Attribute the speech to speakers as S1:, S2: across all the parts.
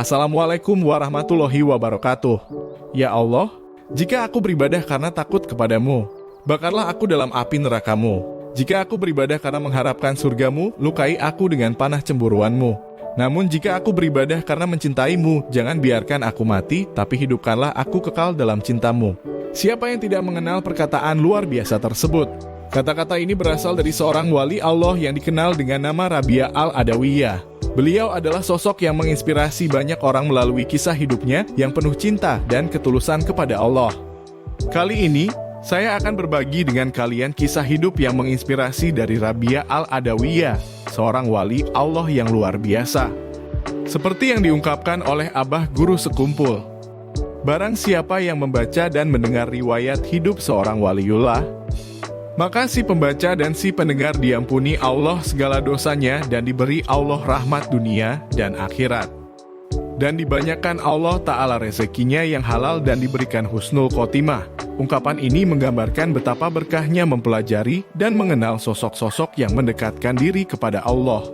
S1: Assalamualaikum warahmatullahi wabarakatuh. Ya Allah, jika aku beribadah karena takut kepadamu, bakarlah aku dalam api nerakamu. Jika aku beribadah karena mengharapkan surgamu, lukai aku dengan panah cemburuanmu. Namun jika aku beribadah karena mencintaimu, jangan biarkan aku mati, tapi hidupkanlah aku kekal dalam cintamu. Siapa yang tidak mengenal perkataan luar biasa tersebut? Kata-kata ini berasal dari seorang wali Allah yang dikenal dengan nama Rabi'ah Al-Adawiyah. Beliau adalah sosok yang menginspirasi banyak orang melalui kisah hidupnya yang penuh cinta dan ketulusan kepada Allah. Kali ini, saya akan berbagi dengan kalian kisah hidup yang menginspirasi dari Rabi'ah Al-Adawiyah, seorang wali Allah yang luar biasa. Seperti yang diungkapkan oleh Abah Guru Sekumpul, barang siapa yang membaca dan mendengar riwayat hidup seorang waliullah, maka si pembaca dan si pendengar diampuni Allah segala dosanya dan diberi Allah rahmat dunia dan akhirat. Dan dibanyakan Allah Ta'ala rezekinya yang halal dan diberikan husnul khotimah. Ungkapan ini menggambarkan betapa berkahnya mempelajari dan mengenal sosok-sosok yang mendekatkan diri kepada Allah.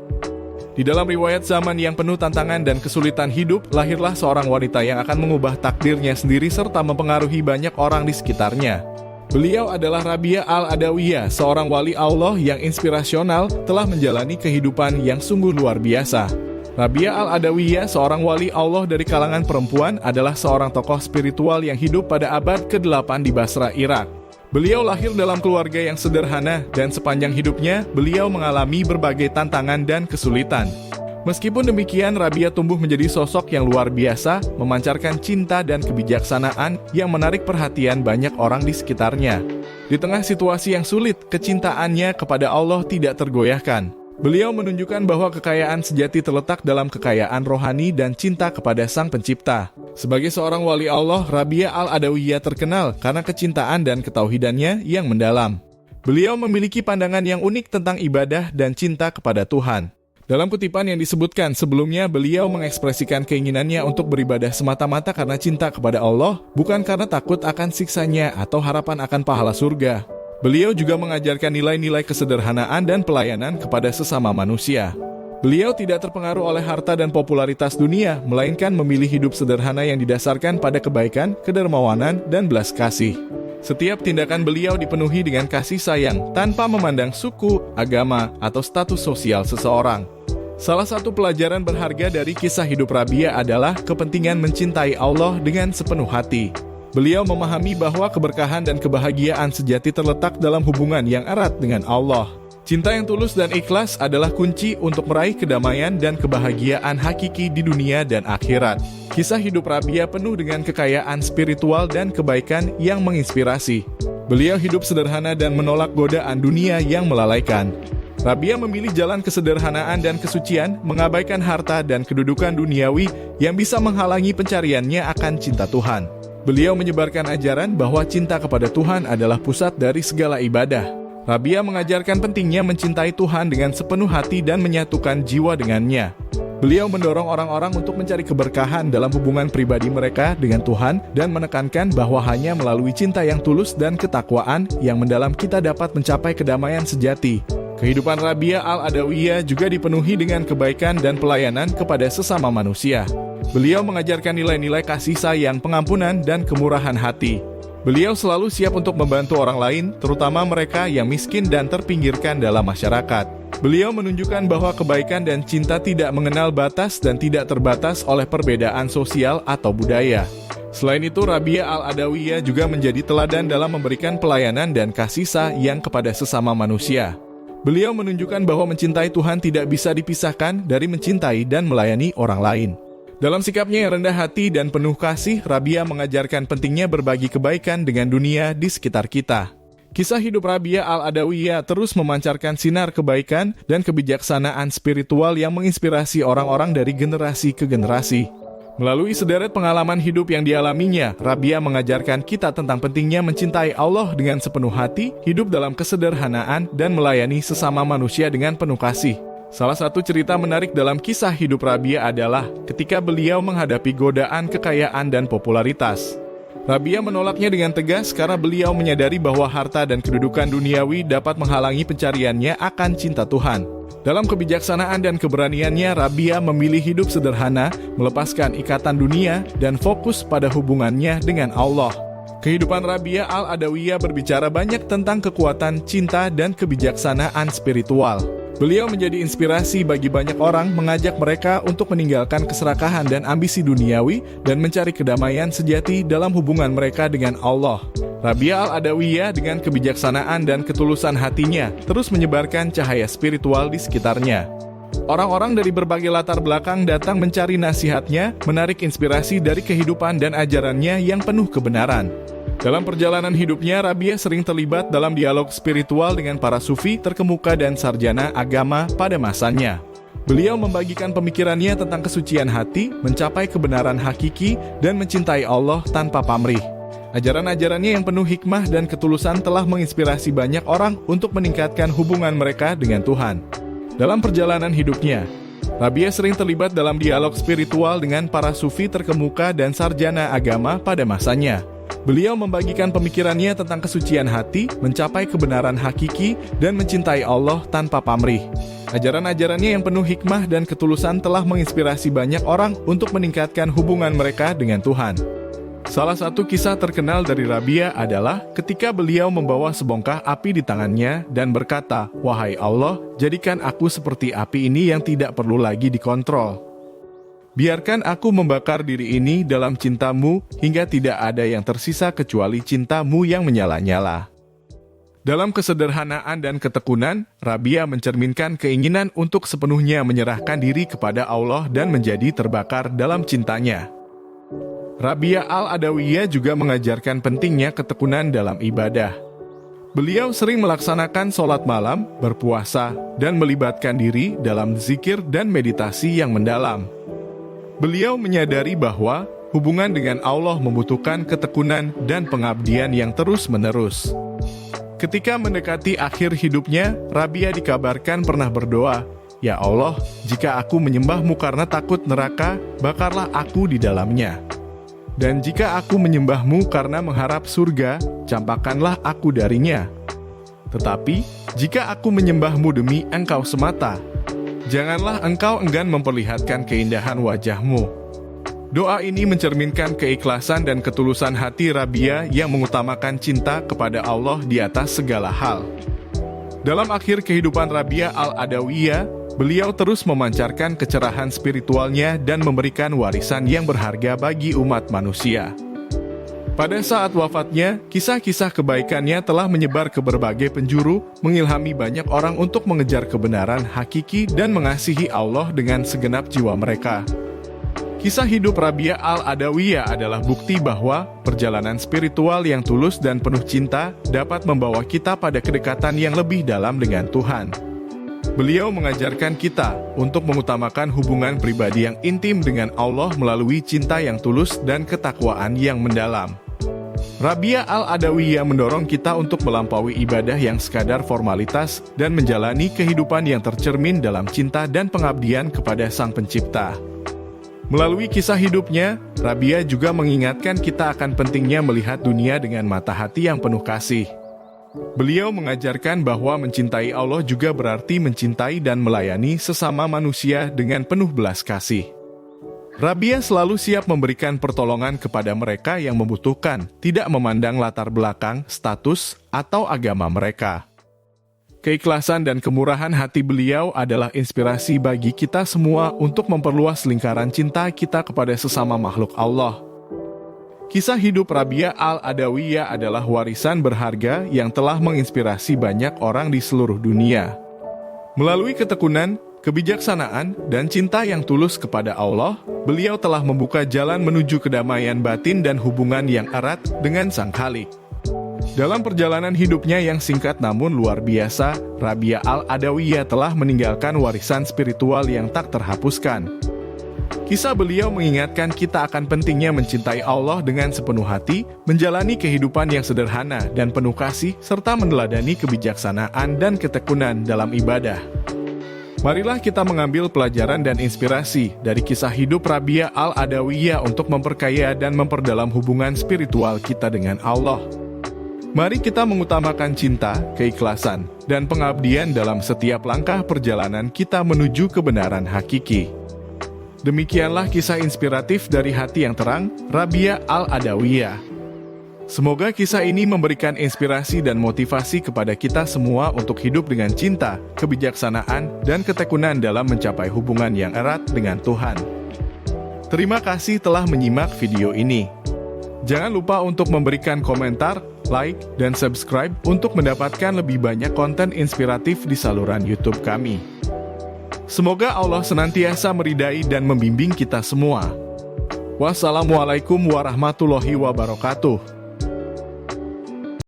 S1: Di dalam riwayat zaman yang penuh tantangan dan kesulitan hidup, lahirlah seorang wanita yang akan mengubah takdirnya sendiri serta mempengaruhi banyak orang di sekitarnya. Beliau adalah Rabi'ah Al-Adawiyah, seorang wali Allah yang inspirasional telah menjalani kehidupan yang sungguh luar biasa. Rabi'ah Al-Adawiyah, seorang wali Allah dari kalangan perempuan, adalah seorang tokoh spiritual yang hidup pada abad ke-8 di Basra, Irak. Beliau lahir dalam keluarga yang sederhana dan sepanjang hidupnya beliau mengalami berbagai tantangan dan kesulitan. Meskipun demikian, Rabi'ah tumbuh menjadi sosok yang luar biasa, memancarkan cinta dan kebijaksanaan yang menarik perhatian banyak orang di sekitarnya. Di tengah situasi yang sulit, kecintaannya kepada Allah tidak tergoyahkan. Beliau menunjukkan bahwa kekayaan sejati terletak dalam kekayaan rohani dan cinta kepada Sang Pencipta. Sebagai seorang wali Allah, Rabi'ah Al-Adawiyah terkenal karena kecintaan dan ketauhidannya yang mendalam. Beliau memiliki pandangan yang unik tentang ibadah dan cinta kepada Tuhan. Dalam kutipan yang disebutkan sebelumnya, beliau mengekspresikan keinginannya untuk beribadah semata-mata karena cinta kepada Allah, bukan karena takut akan siksanya atau harapan akan pahala surga. Beliau juga mengajarkan nilai-nilai kesederhanaan dan pelayanan kepada sesama manusia. Beliau tidak terpengaruh oleh harta dan popularitas dunia, melainkan memilih hidup sederhana yang didasarkan pada kebaikan, kedermawanan, dan belas kasih. Setiap tindakan beliau dipenuhi dengan kasih sayang, tanpa memandang suku, agama, atau status sosial seseorang. Salah satu pelajaran berharga dari kisah hidup Rabi'ah adalah kepentingan mencintai Allah dengan sepenuh hati. Beliau memahami bahwa keberkahan dan kebahagiaan sejati terletak dalam hubungan yang erat dengan Allah. Cinta yang tulus dan ikhlas adalah kunci untuk meraih kedamaian dan kebahagiaan hakiki di dunia dan akhirat. Kisah hidup Rabi'ah penuh dengan kekayaan spiritual dan kebaikan yang menginspirasi. Beliau hidup sederhana dan menolak godaan dunia yang melalaikan. Rabi'ah memilih jalan kesederhanaan dan kesucian, mengabaikan harta dan kedudukan duniawi yang bisa menghalangi pencariannya akan cinta Tuhan. Beliau menyebarkan ajaran bahwa cinta kepada Tuhan adalah pusat dari segala ibadah. Rabi'ah mengajarkan pentingnya mencintai Tuhan dengan sepenuh hati dan menyatukan jiwa dengannya. Beliau mendorong orang-orang untuk mencari keberkahan dalam hubungan pribadi mereka dengan Tuhan dan menekankan bahwa hanya melalui cinta yang tulus dan ketakwaan yang mendalam kita dapat mencapai kedamaian sejati. Kehidupan Rabi'ah Al-Adawiyah juga dipenuhi dengan kebaikan dan pelayanan kepada sesama manusia. Beliau mengajarkan nilai-nilai kasih sayang, pengampunan, dan kemurahan hati. Beliau selalu siap untuk membantu orang lain, terutama mereka yang miskin dan terpinggirkan dalam masyarakat. Beliau menunjukkan bahwa kebaikan dan cinta tidak mengenal batas dan tidak terbatas oleh perbedaan sosial atau budaya. Selain itu, Rabi'ah Al-Adawiyah juga menjadi teladan dalam memberikan pelayanan dan kasih sayang kepada sesama manusia. Beliau menunjukkan bahwa mencintai Tuhan tidak bisa dipisahkan dari mencintai dan melayani orang lain. Dalam sikapnya yang rendah hati dan penuh kasih, Rabi'ah mengajarkan pentingnya berbagi kebaikan dengan dunia di sekitar kita. Kisah hidup Rabi'ah Al-Adawiyah terus memancarkan sinar kebaikan dan kebijaksanaan spiritual yang menginspirasi orang-orang dari generasi ke generasi. Melalui sederet pengalaman hidup yang dialaminya, Rabi'ah mengajarkan kita tentang pentingnya mencintai Allah dengan sepenuh hati, hidup dalam kesederhanaan, dan melayani sesama manusia dengan penuh kasih. Salah satu cerita menarik dalam kisah hidup Rabi'ah adalah ketika beliau menghadapi godaan kekayaan dan popularitas. Rabi'ah menolaknya dengan tegas karena beliau menyadari bahwa harta dan kedudukan duniawi dapat menghalangi pencariannya akan cinta Tuhan. Dalam kebijaksanaan dan keberaniannya, Rabia memilih hidup sederhana, melepaskan ikatan dunia, dan fokus pada hubungannya dengan Allah. Kehidupan Rabia Al-Adawiyah berbicara banyak tentang kekuatan, cinta, dan kebijaksanaan spiritual. Beliau menjadi inspirasi bagi banyak orang, mengajak mereka untuk meninggalkan keserakahan dan ambisi duniawi dan mencari kedamaian sejati dalam hubungan mereka dengan Allah. Rabia Al-Adawiyah dengan kebijaksanaan dan ketulusan hatinya terus menyebarkan cahaya spiritual di sekitarnya. Orang-orang dari berbagai latar belakang datang mencari nasihatnya, menarik inspirasi dari kehidupan dan ajarannya yang penuh kebenaran. Dalam perjalanan hidupnya, Rabia sering terlibat dalam dialog spiritual dengan para sufi terkemuka dan sarjana agama pada masanya. Beliau membagikan pemikirannya tentang kesucian hati, mencapai kebenaran hakiki, dan mencintai Allah tanpa pamrih. Ajaran-ajarannya yang penuh hikmah dan ketulusan telah menginspirasi banyak orang untuk meningkatkan hubungan mereka dengan Tuhan. Dalam perjalanan hidupnya, Rabia sering terlibat dalam dialog spiritual dengan para sufi terkemuka dan sarjana agama pada masanya. Beliau membagikan pemikirannya tentang kesucian hati, mencapai kebenaran hakiki, dan mencintai Allah tanpa pamrih. Ajaran-ajarannya yang penuh hikmah dan ketulusan telah menginspirasi banyak orang untuk meningkatkan hubungan mereka dengan Tuhan. Salah satu kisah terkenal dari Rabia adalah ketika beliau membawa sebongkah api di tangannya dan berkata, "Wahai Allah, jadikan aku seperti api ini yang tidak perlu lagi dikontrol. Biarkan aku membakar diri ini dalam cintamu hingga tidak ada yang tersisa kecuali cintamu yang menyala-nyala." Dalam kesederhanaan dan ketekunan, Rabia mencerminkan keinginan untuk sepenuhnya menyerahkan diri kepada Allah dan menjadi terbakar dalam cintanya. Rabia Al-Adawiyah juga mengajarkan pentingnya ketekunan dalam ibadah. Beliau sering melaksanakan sholat malam, berpuasa, dan melibatkan diri dalam zikir dan meditasi yang mendalam. Beliau menyadari bahwa hubungan dengan Allah membutuhkan ketekunan dan pengabdian yang terus-menerus. Ketika mendekati akhir hidupnya, Rabia dikabarkan pernah berdoa, "Ya Allah, jika aku menyembahmu karena takut neraka, bakarlah aku di dalamnya. Dan jika aku menyembahmu karena mengharap surga, campakkanlah aku darinya. Tetapi, jika aku menyembahmu demi Engkau semata, janganlah Engkau enggan memperlihatkan keindahan wajahmu." Doa ini mencerminkan keikhlasan dan ketulusan hati Rabia yang mengutamakan cinta kepada Allah di atas segala hal. Dalam akhir kehidupan Rabia Al-Adawiyah, beliau terus memancarkan kecerahan spiritualnya dan memberikan warisan yang berharga bagi umat manusia. Pada saat wafatnya, kisah-kisah kebaikannya telah menyebar ke berbagai penjuru, mengilhami banyak orang untuk mengejar kebenaran hakiki dan mengasihi Allah dengan segenap jiwa mereka. Kisah hidup Rabia Al-Adawiyah adalah bukti bahwa perjalanan spiritual yang tulus dan penuh cinta dapat membawa kita pada kedekatan yang lebih dalam dengan Tuhan. Beliau mengajarkan kita untuk mengutamakan hubungan pribadi yang intim dengan Allah melalui cinta yang tulus dan ketakwaan yang mendalam. Rabia Al-Adawiyah mendorong kita untuk melampaui ibadah yang sekadar formalitas dan menjalani kehidupan yang tercermin dalam cinta dan pengabdian kepada Sang Pencipta. Melalui kisah hidupnya, Rabia juga mengingatkan kita akan pentingnya melihat dunia dengan mata hati yang penuh kasih. Beliau mengajarkan bahwa mencintai Allah juga berarti mencintai dan melayani sesama manusia dengan penuh belas kasih. Rabia selalu siap memberikan pertolongan kepada mereka yang membutuhkan, tidak memandang latar belakang, status, atau agama mereka. Keikhlasan dan kemurahan hati beliau adalah inspirasi bagi kita semua untuk memperluas lingkaran cinta kita kepada sesama makhluk Allah. Kisah hidup Rabia Al-Adawiyah adalah warisan berharga yang telah menginspirasi banyak orang di seluruh dunia. Melalui ketekunan, kebijaksanaan, dan cinta yang tulus kepada Allah, beliau telah membuka jalan menuju kedamaian batin dan hubungan yang erat dengan Sang Khalik. Dalam perjalanan hidupnya yang singkat namun luar biasa, Rabia Al-Adawiyah telah meninggalkan warisan spiritual yang tak terhapuskan. Kisah beliau mengingatkan kita akan pentingnya mencintai Allah dengan sepenuh hati, menjalani kehidupan yang sederhana dan penuh kasih, serta meneladani kebijaksanaan dan ketekunan dalam ibadah. Marilah kita mengambil pelajaran dan inspirasi dari kisah hidup Rabia Al-Adawiyah untuk memperkaya dan memperdalam hubungan spiritual kita dengan Allah. Mari kita mengutamakan cinta, keikhlasan, dan pengabdian dalam setiap langkah perjalanan kita menuju kebenaran hakiki. Demikianlah kisah inspiratif dari hati yang terang, Rabia Al-Adawiyah. Semoga kisah ini memberikan inspirasi dan motivasi kepada kita semua untuk hidup dengan cinta, kebijaksanaan, dan ketekunan dalam mencapai hubungan yang erat dengan Tuhan. Terima kasih telah menyimak video ini. Jangan lupa untuk memberikan komentar, like, dan subscribe untuk mendapatkan lebih banyak konten inspiratif di saluran YouTube kami. Semoga Allah senantiasa meridai dan membimbing kita semua. Wassalamualaikum warahmatullahi wabarakatuh.